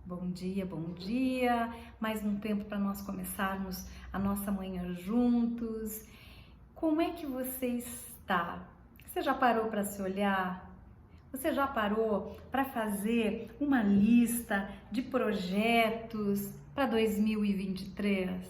Bom dia. Mais um tempo para nós começarmos a nossa manhã juntos. Como é que você está? Você já parou para se olhar? Você já parou para fazer uma lista de projetos para 2023?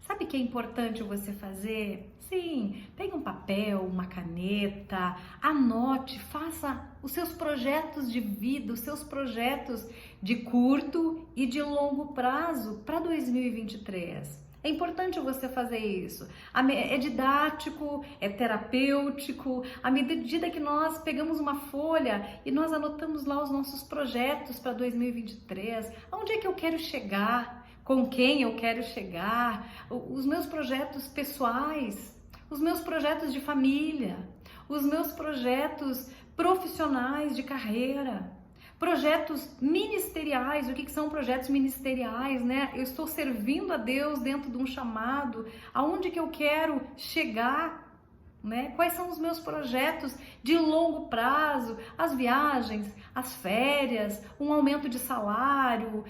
Sabe o que é importante você fazer? Sim, pegue um papel, uma caneta, anote, faça os seus projetos de vida, os seus projetos de curto e de longo prazo para 2023. É importante você fazer isso. É didático, é terapêutico. À medida que nós pegamos uma folha e nós anotamos lá os nossos projetos para 2023, aonde é que eu quero chegar? Com quem eu quero chegar, os meus projetos pessoais, os meus projetos de família, os meus projetos profissionais de carreira, projetos ministeriais. O que são projetos ministeriais, né? Eu estou servindo a Deus dentro de um chamado, aonde que eu quero chegar, né? Quais são os meus projetos de longo prazo, as viagens, as férias, um aumento de salário,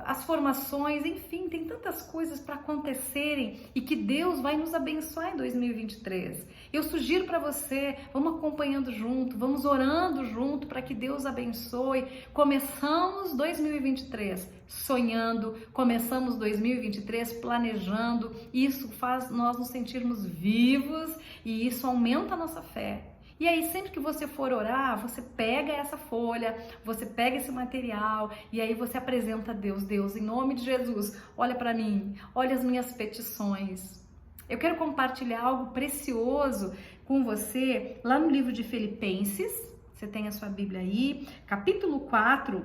as formações, enfim, tem tantas coisas para acontecerem e que Deus vai nos abençoar em 2023. Eu sugiro para você, vamos acompanhando junto, vamos orando junto para que Deus abençoe. Começamos 2023 sonhando, começamos 2023 planejando, e isso faz nós nos sentirmos vivos e isso aumenta a nossa fé. E aí, sempre que você for orar, você pega essa folha, você pega esse material e aí você apresenta a Deus. Deus, em nome de Jesus, olha para mim, olha as minhas petições. Eu quero compartilhar algo precioso com você lá no livro de Filipenses. Você tem a sua Bíblia aí, capítulo 4,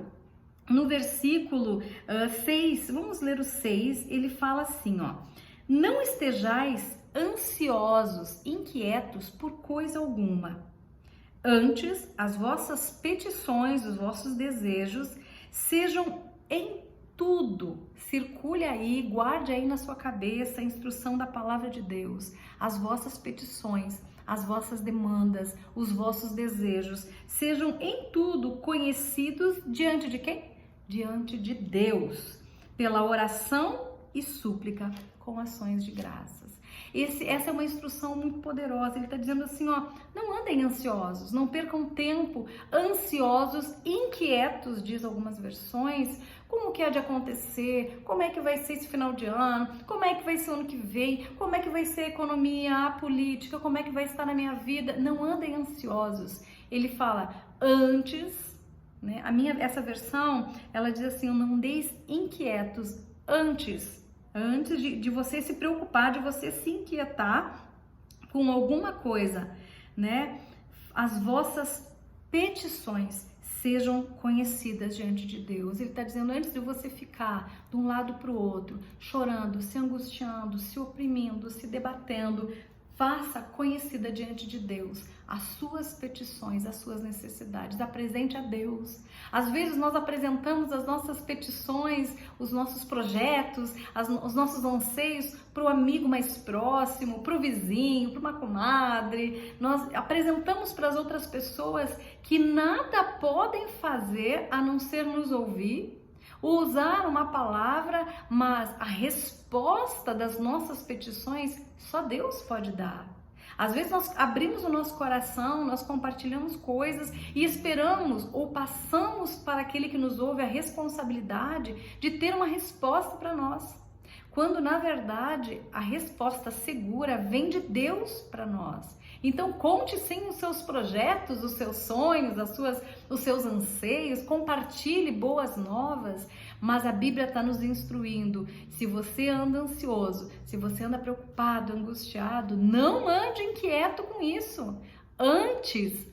no versículo 6, vamos ler o 6, ele fala assim, ó: não estejais ansiosos, inquietos por coisa alguma. Antes, as vossas petições, os vossos desejos, sejam em tudo. Circule aí, guarde aí na sua cabeça a instrução da palavra de Deus. As vossas petições, as vossas demandas, os vossos desejos, sejam em tudo conhecidos diante de quem? Diante de Deus, pela oração e súplica com ações de graças. Essa é uma instrução muito poderosa. Ele está dizendo assim, ó, não andem ansiosos, não percam tempo ansiosos, inquietos, diz algumas versões, como que há de acontecer, como é que vai ser esse final de ano, como é que vai ser o ano que vem, como é que vai ser a economia, a política, como é que vai estar na minha vida. Não andem ansiosos. Ele fala antes, né? Essa versão, ela diz assim, não andeis inquietos antes de você se preocupar, de você se inquietar com alguma coisa, né? As vossas petições sejam conhecidas diante de Deus. Ele está dizendo, antes de você ficar de um lado para o outro, chorando, se angustiando, se oprimindo, se debatendo, faça conhecida diante de Deus as suas petições, as suas necessidades. Apresente a Deus. Às vezes nós apresentamos as nossas petições, os nossos projetos, os nossos anseios para o amigo mais próximo, para o vizinho, para uma comadre. Nós apresentamos para as outras pessoas que nada podem fazer a não ser nos ouvir, usar uma palavra, mas a resposta das nossas petições só Deus pode dar. Às vezes nós abrimos o nosso coração, nós compartilhamos coisas e esperamos ou passamos para aquele que nos ouve a responsabilidade de ter uma resposta para nós, quando na verdade a resposta segura vem de Deus para nós. Então conte sim os seus projetos, os seus sonhos, os seus anseios, compartilhe boas novas, mas a Bíblia está nos instruindo, se você anda ansioso, se você anda preocupado, angustiado, não ande inquieto com isso. Antes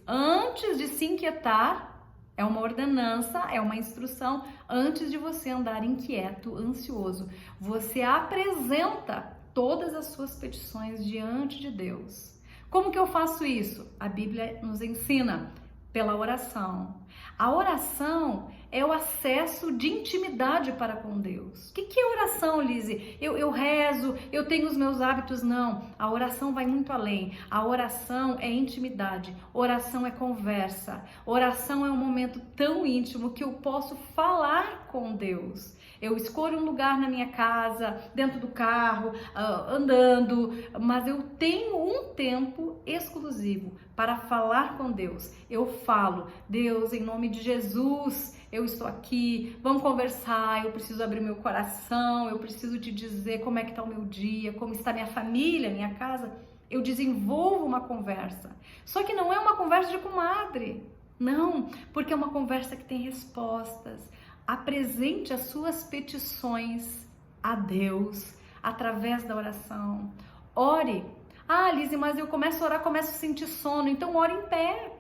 de se inquietar, é uma ordenança, é uma instrução, antes de você andar inquieto, ansioso, você apresenta todas as suas petições diante de Deus. Como que eu faço isso? A Bíblia nos ensina pela oração. A oração é o acesso de intimidade para com Deus. O que é oração, Lise? Eu rezo, eu tenho os meus hábitos? Não. A oração vai muito além. A oração é intimidade. Oração é conversa. Oração é um momento tão íntimo que eu posso falar com Deus. Eu escolho um lugar na minha casa, dentro do carro, andando, mas eu tenho um tempo exclusivo para falar com Deus. Eu falo: Deus, em nome de Jesus, eu estou aqui, vamos conversar, eu preciso abrir meu coração, eu preciso te dizer como é que está o meu dia, como está minha família, minha casa. Eu desenvolvo uma conversa. Só que não é uma conversa de comadre. Não, porque é uma conversa que tem respostas. Apresente as suas petições a Deus através da oração. Ore. Ah, Lise, mas eu começo a orar, começo a sentir sono, então ore em pé.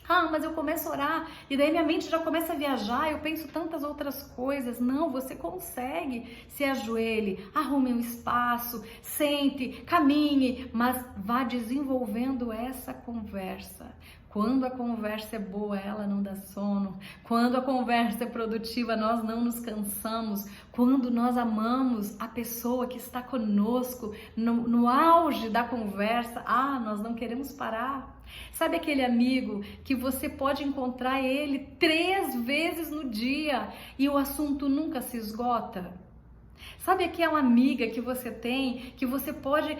Ah, mas eu começo a orar e daí minha mente já começa a viajar, eu penso tantas outras coisas. Não, você consegue. Se ajoelhe, arrume um espaço, sente, caminhe, mas vá desenvolvendo essa conversa. Quando a conversa é boa, ela não dá sono. Quando a conversa é produtiva, nós não nos cansamos. Quando nós amamos a pessoa que está conosco no auge da conversa, nós não queremos parar. Sabe aquele amigo que você pode encontrar ele 3 vezes no dia e o assunto nunca se esgota? Sabe aquela amiga que você tem, que você pode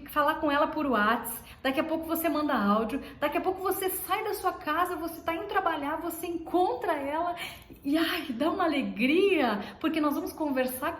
falar com ela por WhatsApp, daqui a pouco você manda áudio, daqui a pouco você sai da sua casa, você está indo trabalhar, você encontra ela e dá uma alegria, porque nós vamos conversar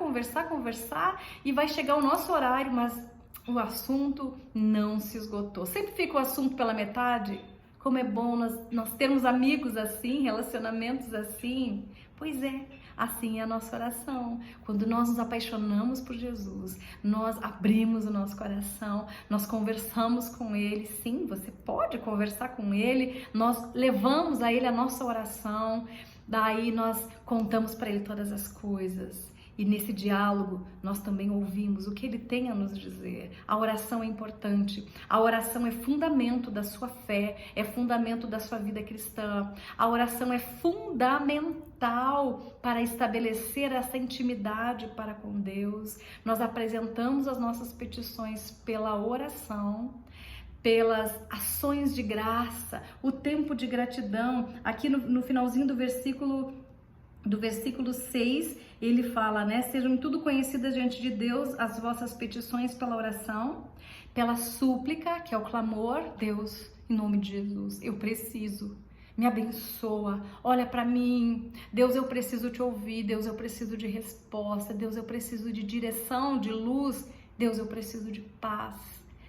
e vai chegar o nosso horário, mas o assunto não se esgotou. Sempre fica o assunto pela metade. Como é bom nós termos amigos assim, relacionamentos assim. Pois é, assim é a nossa oração. Quando nós nos apaixonamos por Jesus, nós abrimos o nosso coração, nós conversamos com Ele. Sim, você pode conversar com Ele, nós levamos a Ele a nossa oração, daí nós contamos para Ele todas as coisas. E nesse diálogo, nós também ouvimos o que Ele tem a nos dizer. A oração é importante. A oração é fundamento da sua fé, é fundamento da sua vida cristã. A oração é fundamental para estabelecer essa intimidade para com Deus. Nós apresentamos as nossas petições pela oração, pelas ações de graça, o tempo de gratidão. Aqui no finalzinho do versículo 6, ele fala, né? Sejam em tudo conhecidas diante de Deus as vossas petições pela oração, pela súplica, que é o clamor. Deus, em nome de Jesus, eu preciso, me abençoa, olha para mim. Deus, eu preciso te ouvir. Deus, eu preciso de resposta. Deus, eu preciso de direção, de luz. Deus, eu preciso de paz.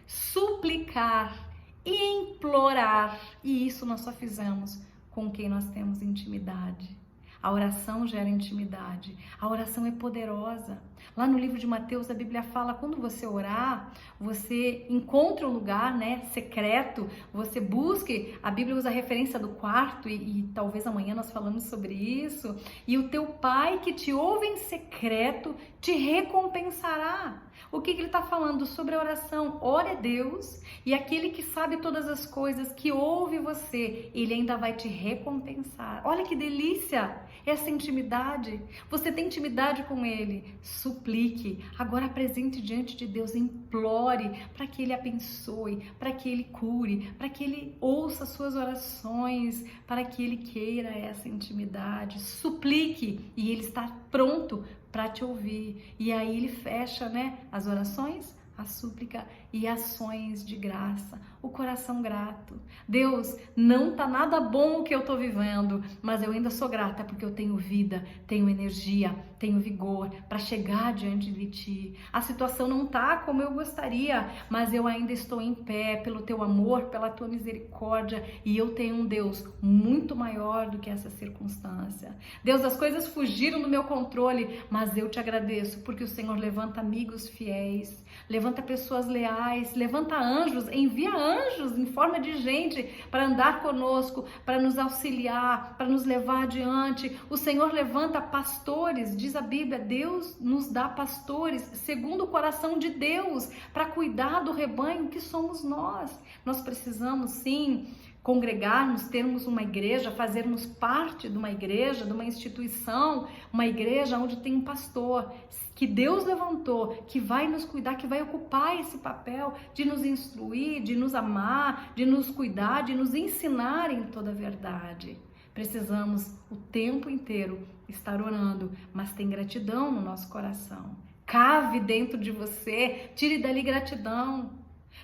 Suplicar e implorar, e isso nós só fizemos com quem nós temos intimidade. A oração gera intimidade, a oração é poderosa. Lá no livro de Mateus, a Bíblia fala, quando você orar, você encontra um lugar, né, secreto, você busque, a Bíblia usa a referência do quarto e talvez amanhã nós falamos sobre isso, e o teu Pai que te ouve em secreto te recompensará. O que ele está falando sobre a oração? Ore a Deus e aquele que sabe todas as coisas, que ouve você, ele ainda vai te recompensar. Olha que delícia essa intimidade. Você tem intimidade com ele, suplique. Agora apresente diante de Deus, implore para que ele abençoe, para que ele cure, para que ele ouça suas orações, para que ele queira essa intimidade. Suplique e ele está pronto para te ouvir. E aí ele fecha, né, as orações, a súplica e ações de graça, o coração grato. Deus, não tá nada bom o que eu tô vivendo, mas eu ainda sou grata porque eu tenho vida, tenho energia, tenho vigor para chegar diante de ti. A situação não tá como eu gostaria, mas eu ainda estou em pé pelo teu amor, pela tua misericórdia, e eu tenho um Deus muito maior do que essa circunstância. Deus, as coisas fugiram do meu controle, mas eu te agradeço porque o Senhor levanta amigos fiéis, levanta pessoas leais, levanta anjos, envia anjos em forma de gente para andar conosco, para nos auxiliar, para nos levar adiante. O Senhor levanta pastores, diz a Bíblia, Deus nos dá pastores segundo o coração de Deus para cuidar do rebanho que somos nós. Nós precisamos sim congregarmos, termos uma igreja, fazermos parte de uma igreja, de uma instituição, uma igreja onde tem um pastor que Deus levantou, que vai nos cuidar, que vai ocupar esse papel de nos instruir, de nos amar, de nos cuidar, de nos ensinar em toda a verdade. Precisamos o tempo inteiro estar orando, mas tem gratidão no nosso coração. Cave dentro de você, tire dali gratidão.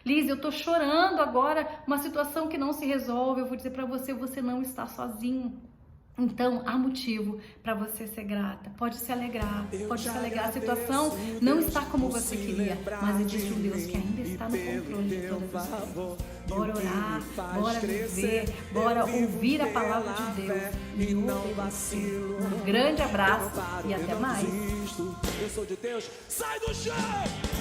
Liz, eu tô chorando agora, uma situação que não se resolve. Eu vou dizer para você, você não está sozinho. Então, há motivo para você ser grata. Pode se alegrar, pode se alegrar. A situação não está como você queria, mas existe um Deus que ainda está no controle de todas as coisas. Bora orar, bora viver, bora ouvir a palavra de Deus e obedecer. Um grande abraço e até mais. Eu sou de Deus, sai do chão!